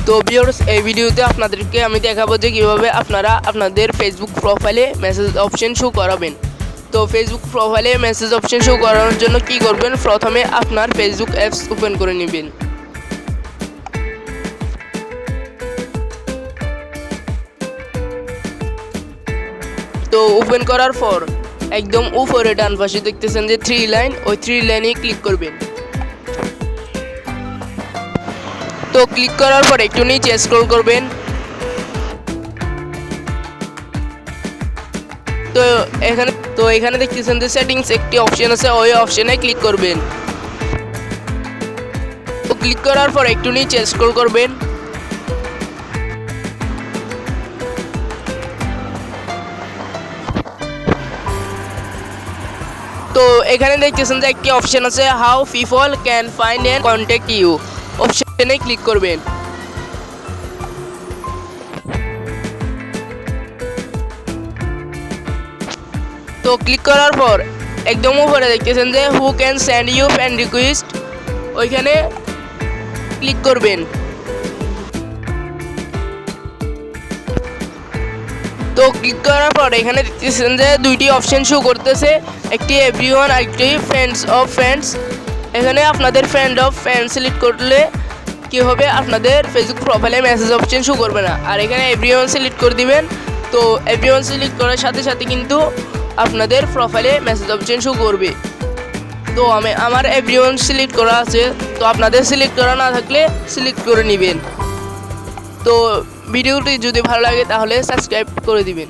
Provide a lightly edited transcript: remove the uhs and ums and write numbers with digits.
তো ভিউয়ার্স, এই ভিডিওতে আপনাদেরকে আমি দেখাবো যে কীভাবে আপনারা আপনাদের ফেসবুক প্রোফাইলে মেসেজ অপশন শো করাবেন। তো ফেসবুক প্রোফাইলে মেসেজ অপশন শো করানোর জন্য কি করবেন, প্রথমে আপনার ফেসবুক অ্যাপস ওপেন করে নেবেন। তো ওপেন করার পর একদম উপরে ডান পাশে দেখতেছেন যে 3 লাইন, ওই 3 লাইনে ক্লিক করবেন। তো ক্লিক করার পর একটু নিচে স্ক্রল করবেন। তো এখানে দেখতেছেন যে সেটিংস একটি অপশন আছে, ওই অপশনে ক্লিক করবেন। তো ক্লিক করার পর একটু নিচে স্ক্রল করবেন। তো এখানে দেখতেছেন যে একটি অপশন আছে how people can find and contact you, অপশনে ক্লিক করবেন। তো ক্লিক করার পর একদম উপরে দেখতেছেন যে who can send you friend request, ওইখানে ক্লিক করবেন। তো ক্লিক করার পর এখানে দেখতেছেন যে দুইটি অপশন শো করতেছে, একটি এভরিওয়ান আর একটি ফ্রেন্ডস অফ ফ্রেন্ডস। এখানে আপনাদের ফ্রেন্ড অফ ফ্রেন্ডস সিলেক্ট করলে কি হবে, আপনাদের ফেসবুক প্রোফাইলে মেসেজ অপশন শো করবে না। আর এখানে এভরিওয়ান সিলেক্ট করে দিবেন। তো এভরিওয়ান সিলেক্ট করার সাথে সাথে কিন্তু আপনাদের প্রোফাইলে মেসেজ অপশন শো করবে। তো আমার এভরিওয়ান সিলেক্ট করা আছে, তো আপনাদের সিলেক্ট করা না থাকলে সিলেক্ট করে নেবেন। তো ভিডিওটি যদি ভালো লাগে তাহলে সাবস্ক্রাইব করে দিবেন।